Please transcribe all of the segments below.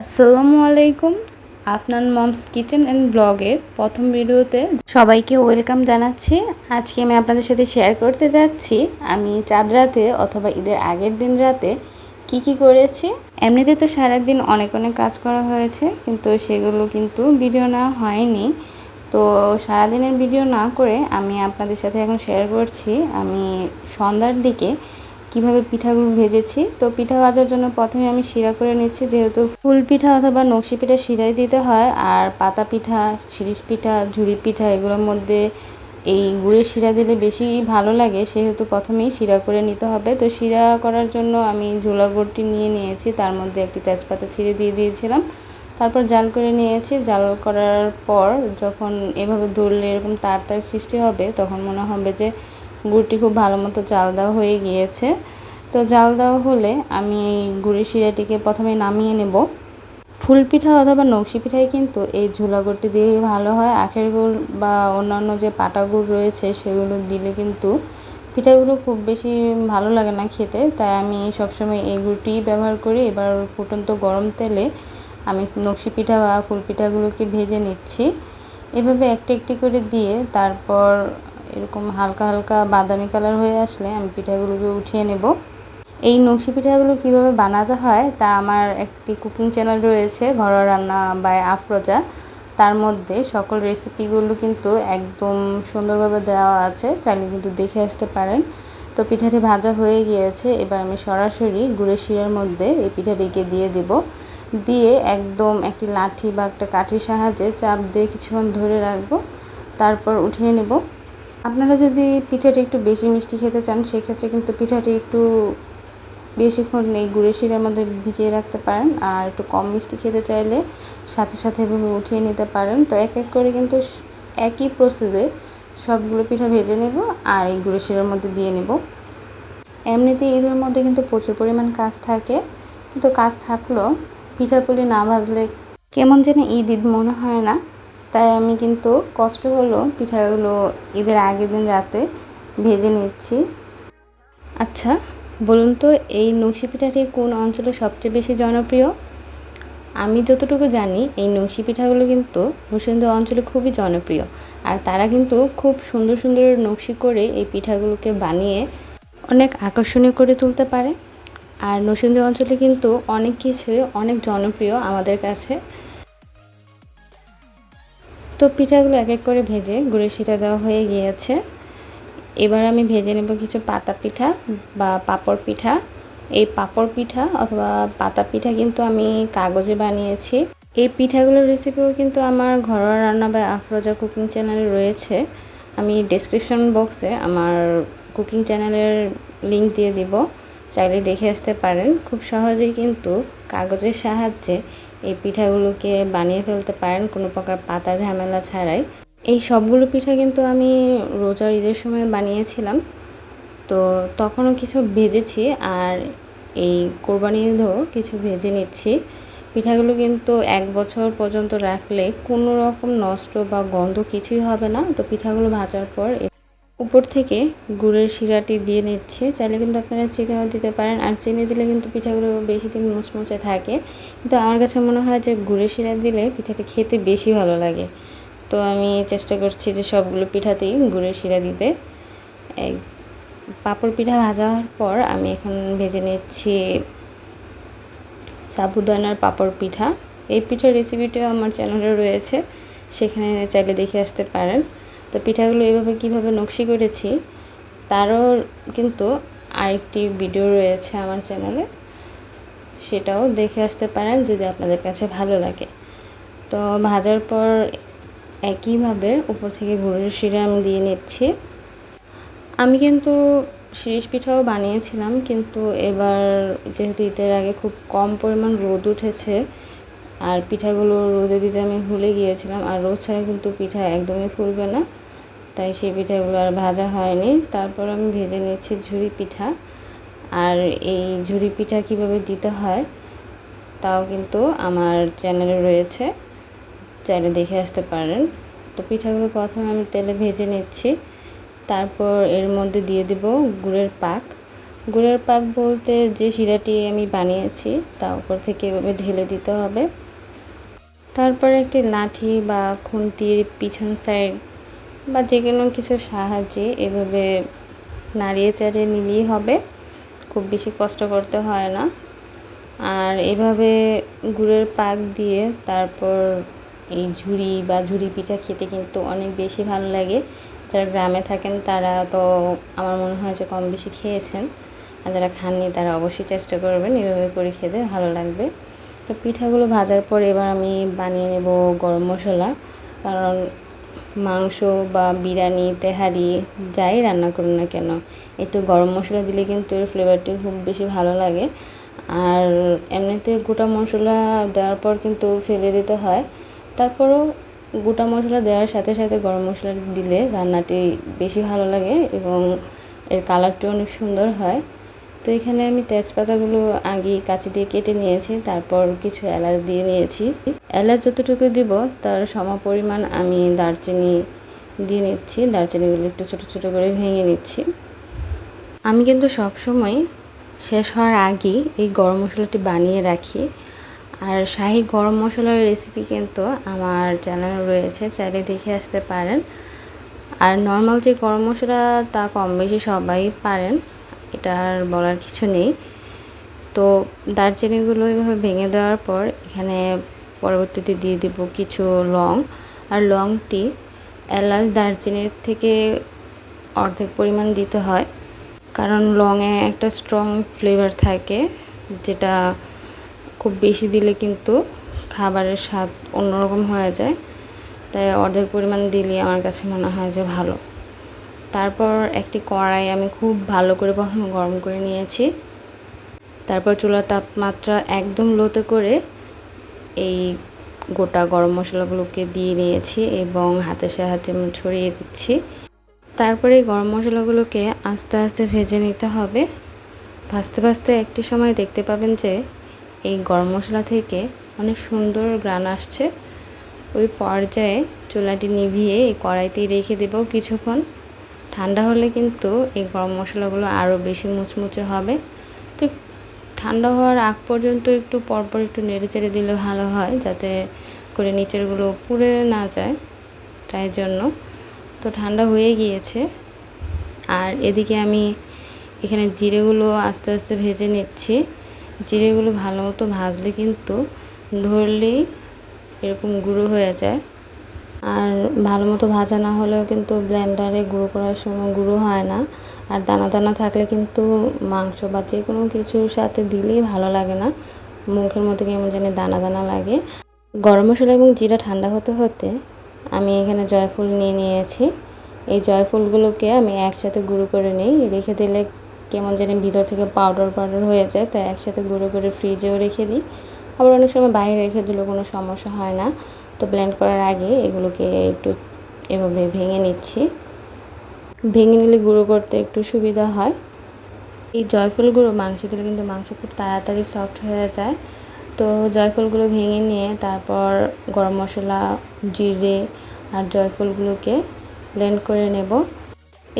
আসসালামু আলাইকুম। Afnan moms kitchen and ব্লগের প্রথম ভিডিওতে সবাইকে ওয়েলকাম জানাচ্ছি। আজকে আমি আপনাদের সাথে শেয়ার করতে যাচ্ছি আমি চাঁদ রাতে অথবা ঈদের আগের দিন রাতে কি করেছি। এমনিতে তো সারাদিন অনেক কাজ করা হয়েছে, কিন্তু সেগুলো কিন্তু ভিডিও না হয়নি। তো সারাদিনের ভিডিও না করে আমি আপনাদের সাথে এখন শেয়ার করছি আমি সন্ধ্যার দিকে কিভাবে পিঠাগুলো ভেজেছি। তো পিঠা ভাজার জন্য প্রথমে আমি শিরা করে নিচ্ছি, যেহেতু ফুল পিঠা অথবা নকশি পিঠা শিরাই দিতে হয়, আর পাতা পিঠা, শিরিষ পিঠা, ঝুরি পিঠা এগুলোর মধ্যে এই গুড়ের শিরা দিলে বেশি ভালো লাগে, সেহেতু প্রথমেই শিরা করে নিতে হবে। তো শিরা করার জন্য আমি ঝোলা গুড়টি নিয়ে নিয়েছি, তার মধ্যে একটি তেজপাতা ছিঁড়ে দিয়ে দিয়েছিলাম, তারপর জাল করে নিয়েছি। জাল করার পর যখন এভাবে দুললে এরকম তার সৃষ্টি হবে, তখন মনে হবে যে গুড়টি খুব ভালো মতো জাল দেওয়া হয়ে গিয়েছে। তো জাল দেওয়া হলে আমি এই গুড়ের শিরাটিকে প্রথমে নামিয়ে নেব। ফুল পিঠা অথবা নকশি পিঠাই কিন্তু এই ঝোলা গুড়টি দিয়ে ভালো হয়। আখের গুড় বা অন্যান্য যে পাটা গুড় রয়েছে সেগুলো দিলে কিন্তু পিঠাগুলো খুব বেশি ভালো লাগে না খেতে, তাই আমি সবসময় এই গুড়টি ব্যবহার করি। এবার ফুটন্ত গরম তেলে আমি নকশি পিঠা বা ফুল পিঠাগুলোকে ভেজে নিচ্ছি। এভাবে একটি একটি করে দিয়ে তারপর এরকম হালকা হালকা বাদামি কালার হয়ে আসলে আমি পিঠাগুলোকে উঠিয়ে নেব। এই নকশি পিঠাগুলো কীভাবে বানাতে হয় তা আমার একটি কুকিং চ্যানেল রয়েছে, ঘরোয়া রান্না বাই আফরোজা। তার মধ্যে সকল রেসিপিগুলো কিন্তু একদম সুন্দরভাবে দেওয়া আছে, চাইলে কিন্তু দেখে আসতে পারেন। তো পিঠাটি ভাজা হয়ে গিয়েছে, এবার আমি সরাসরি গুড়ের শিরার মধ্যে এই পিঠাটিকে দিয়ে দেব। দিয়ে একদম একটি লাঠি বা একটা কাঠির সাহায্যে চাপ দিয়ে কিছুক্ষণ ধরে রাখবো, তারপর উঠিয়ে নেব। আপনারা যদি পিঠাটি একটু বেশি মিষ্টি খেতে চান, সেক্ষেত্রে কিন্তু পিঠাটি একটু বেশিক্ষণ এই গুড়ের শিরার মধ্যে ভিজিয়ে রাখতে পারেন, আর একটু কম মিষ্টি খেতে চাইলে সাথে সাথে এভাবে উঠিয়ে নিতে পারেন। তো এক এক করে কিন্তু একই প্রসেসে সবগুলো পিঠা ভেজে নেব আর এই গুড়ের শিরার মধ্যে দিয়ে নেব। এমনিতে ঈদের মধ্যে কিন্তু প্রচুর পরিমাণ কাজ থাকে, কিন্তু কাজ থাকলেও পিঠাপুলি না ভাজলে কেমন যেন ঈদ ঈদ মনে হয় না। তাই আমি কিন্তু কষ্ট হলো পিঠাগুলো ঈদের আগের দিন রাতে ভেজে নিচ্ছি। আচ্ছা বলুন তো, এই নকশি পিঠাটি কোন অঞ্চলে সবচেয়ে বেশি জনপ্রিয়? আমি যতটুকু জানি এই নকশি পিঠাগুলো কিন্তু মুর্শিদাবাদ অঞ্চলে খুবই জনপ্রিয়, আর তারা কিন্তু খুব সুন্দর সুন্দর নকশি করে এই পিঠাগুলোকে বানিয়ে অনেক আকর্ষণীয় করে তুলতে পারে। আর নরসিংদী অঞ্চলে কিন্তু অনেক কিছুই অনেক জনপ্রিয় আমাদের কাছে। তো পিঠাগুলো এক এক করে ভেজে গুড়ের শিরা দেওয়া হয়ে গিয়েছে। এবার আমি ভেজে নেব কিছু পাতা পিঠা বা পাঁপড় পিঠা। এই পাঁপড় পিঠা অথবা পাতা পিঠা কিন্তু আমি কাগজে বানিয়েছি। এই পিঠাগুলোর রেসিপিও কিন্তু আমার ঘরোয়া রান্না বা আফরোজা কুকিং চ্যানেলে রয়েছে। আমি ডেসক্রিপশন বক্সে আমার কুকিং চ্যানেলের লিঙ্ক দিয়ে দিব, চাইলে দেখে আসতে পারেন। খুব সহজেই কিন্তু কাগজের সাহায্যে এই পিঠাগুলোকে বানিয়ে ফেলতে পারেন কোনো প্রকার পাতা ঝামেলা ছাড়াই। এই সবগুলো পিঠা কিন্তু আমি রোজার ঈদের সময় বানিয়েছিলাম, তো তখনও কিছু ভেজেছি, আর এই কোরবানি ঈদেও কিছু ভেজে নিচ্ছি। পিঠাগুলো কিন্তু 1 বছর পর্যন্ত রাখলে কোনো রকম নষ্ট বা গন্ধ কিছুই হবে না। তো পিঠাগুলো ভাজার পর উপর থেকে গুড়ের শিরাটি দিয়ে নিচ্ছে, চাইলে কিন্তু আপনারা চিনিও দিতে পারেন, আর চিনি দিলে কিন্তু পিঠাগুলো বেশি দিন মুচমুচে থাকে। কিন্তু আমার কাছে মনে হয় যে গুড়ের শিরা দিলে পিঠাটি খেতে বেশি ভালো লাগে। তো আমি চেষ্টা করছি যে সবগুলো পিঠাতেই গুড়ের শিরা দিতে। পাঁপড় পিঠা ভাজা হওয়ার পর আমি এখন ভেজে নিচ্ছি সাবুদানার পাঁপড় পিঠা। এই পিঠার রেসিপিটাও আমার চ্যানেলে রয়েছে, সেখানে চাইলে দেখে আসতে পারেন। তো পিঠাগুলো এইভাবে কীভাবে নকশি করেছি তারও কিন্তু আরেকটি ভিডিও রয়েছে আমার চ্যানেলে, সেটাও দেখে আসতে পারেন যদি আপনাদের কাছে ভালো লাগে। তো ভাজার পর একইভাবে উপর থেকে গুড়ের শিরা আমি দিয়ে নিচ্ছি। আমি কিন্তু শিরিষ পিঠাও বানিয়েছিলাম, কিন্তু এবার যেহেতু ঈদের আগে খুব কম পরিমাণ রোদ উঠেছে, আর পিঠাগুলো রোদে দিতে আমি ভুলে গিয়েছিলাম, আর রোদ ছাড়া কিন্তু পিঠা একদমই ফুলবে না, তাই সেই পিঠাগুলো আর ভাজা হয়নি। তারপর আমি ভেজে নিচ্ছি ঝুরি পিঠা। আর এই ঝুরি পিঠা কীভাবে দিতে হয় তাও কিন্তু আমার চ্যানেলে রয়েছে, চাইলে দেখে আসতে পারেন। তো পিঠাগুলো প্রথমে আমি তেলে ভেজে নিচ্ছি, তারপর এর মধ্যে দিয়ে দেব গুড়ের পাক। গুড়ের পাক বলতে যে শিরাটি আমি বানিয়েছি তা উপর থেকে এভাবে ঢেলে দিতে হবে। তারপরে একটি লাঠি বা খুন্তির পিছন সাইড বা যে কোনো কিছুর সাহায্যে এভাবে নাড়িয়ে চাড়িয়ে নিলেই হবে, খুব বেশি কষ্ট করতে হয় না। আর এভাবে গুড়ের পাক দিয়ে তারপর এই ঝুড়ি বা ঝুড়ি পিঠা খেতে কিন্তু অনেক বেশি ভালো লাগে। যারা গ্রামে থাকেন তারা তো আমার মনে হয় যে কম বেশি খেয়েছেন, আর যারা খাননি তারা অবশ্যই চেষ্টা করবেন, এভাবে করে খেতে ভালো লাগবে। তো পিঠাগুলো ভাজার পর এবার আমি বানিয়ে নেব গরম মশলা, কারণ মাংস বা বিরিয়ানি তেহারি যাই রান্না করুন না কেন একটু গরম মশলা দিলে কিন্তু এর ফ্লেভারটি খুব বেশি ভালো লাগে। আর এমনিতে গোটা মশলা দেওয়ার পর কিন্তু ফেলে দিতে হয়, তারপরও গোটা মশলা দেওয়ার সাথে সাথে গরম মশলা দিলে রান্নাটি বেশি ভালো লাগে এবং এর কালারটি অনেক সুন্দর হয়। তো এখানে আমি তেজপাতাগুলো আগে কাঁচি দিয়ে কেটে নিয়েছি, তারপর কিছু এলাচ দিয়ে নিয়েছি। এলাচ যতটুকু দিব তার সমপরিমাণ আমি দারচিনি দিয়ে নিচ্ছি। দারচিনিগুলো একটু ছোটো ছোটো করে ভেঙে নিচ্ছি। আমি কিন্তু সবসময় শেষ হওয়ার আগেই এই গরম মশলাটি বানিয়ে রাখি। আর শাহি গরম মশলার রেসিপি কিন্তু আমার চ্যানেলে রয়েছে, চাইলে দেখে আসতে পারেন। আর নর্মাল যে গরম মশলা তা কম বেশি সবাই পারেন, এটা আর বলার কিছু নেই। তো দারচিনিগুলো এভাবে ভেঙে দেওয়ার পর এখানে পরবর্তীতে দিয়ে দেব কিছু লং। আর লংটি এলাচ দারচিনির থেকে অর্ধেক পরিমাণ দিতে হয়, কারণ লংয়ে একটা স্ট্রং ফ্লেভার থাকে, যেটা খুব বেশি দিলে কিন্তু খাবারের স্বাদ অন্যরকম হয়ে যায়। তাই অর্ধেক পরিমাণ দিলে আমার কাছে মনে হয় যে ভালো। তারপর একটি কড়াই আমি খুব ভালো করে প্রথমে গরম করে নিয়েছি। তারপর চুলার তাপমাত্রা একদম লোতে করে এই গোটা গরম মশলাগুলোকে দিয়ে নিয়েছি এবং হাতের সাহায্যে ছড়িয়ে দিচ্ছি। তারপরে এই গরম মশলাগুলোকে আস্তে আস্তে ভেজে নিতে হবে। ভাজতে ভাজতে একটি সময় দেখতে পাবেন যে এই গরম মশলা থেকে অনেক সুন্দর ঘ্রাণ আসছে। ওই পর্যায়ে চুলাটি নিভিয়ে এই কড়াইতেই রেখে দেব কিছুক্ষণ। ঠান্ডা হলে কিন্তু এই গরম মশলাগুলো আরও বেশি মুচমুচে হবে। তো ঠান্ডা হওয়ার আগ পর্যন্ত একটু পরপর একটু নেড়ে চেড়ে দিলে ভালো হয়, যাতে করে নিচেরগুলো পুড়ে না যায়, তাই জন্য। তো ঠান্ডা হয়ে গিয়েছে। আর এদিকে আমি এখানে জিরেগুলো আস্তে আস্তে ভেজে নিচ্ছি। জিরেগুলো ভালো মতো ভাজলে কিন্তু ধরলেই এরকম গুঁড়ো হয়ে যায়, আর ভালো মতো ভাজা না হলেও কিন্তু ব্লেন্ডারে গুঁড়ো করার সময় গুঁড়ো হয় না। আর দানা দানা থাকলে কিন্তু মাংস বা যে কোনো কিছুর সাথে দিলেই ভালো লাগে না, মুখের মধ্যে কেমন জানি দানা দানা লাগে। গরম মশলা এবং জিরা ঠান্ডা হতে হতে আমি এখানে জয়ফল নিয়ে নিয়েছি। এই জয়ফলগুলোকে আমি একসাথে গুঁড়ো করে নিই, রেখে দিলে কেমন জানি ভিতর থেকে পাউডার পাউডার হয়ে যায়, তাই একসাথে গুঁড়ো করে ফ্রিজেও রেখে দিই। আবার অনেক সময় বাইরে রেখে দিলেও কোনো সমস্যা হয় না। তো ব্লেন্ড করার আগে এগুলোকে একটু এভাবে ভেঙে নিচ্ছি। ভেঙে নিলে গুঁড়ো করতে একটু সুবিধা হয়। এই জয়ফলগুলো মাংস দিলে কিন্তু মাংস খুব তাড়াতাড়ি সফট হয়ে যায়। তো জয়ফলগুলো ভেঙে নিয়ে তারপর গরম মশলা, জিরে আর জয়ফলগুলোকে ব্লেন্ড করে নেব।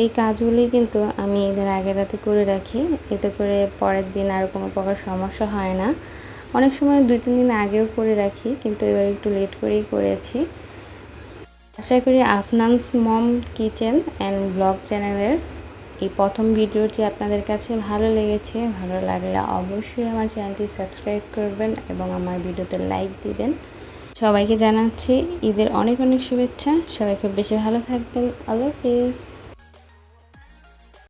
এই কাজগুলি কিন্তু আমি এদের আগের রাতে করে রাখি, এতে করে পরের দিন আর কোনো প্রকার সমস্যা হয় না। অনেক সময় 2-3 দিন আগেও করে রাখি, কিন্তু এবার একটু লেট করেই করেছি। আশা করি আফনানস মম কিচেন অ্যান্ড ব্লগ চ্যানেলের এই প্রথম ভিডিওটি আপনাদের কাছে ভালো লেগেছে। ভালো লাগলে অবশ্যই আমার চ্যানেলটি সাবস্ক্রাইব করবেন এবং আমার ভিডিওতে লাইক দিবেন। সবাইকে জানাচ্ছি ঈদের অনেক অনেক শুভেচ্ছা। সবাই খুব বেশি ভালো থাকবেন। আল্লাহ হাফেজ।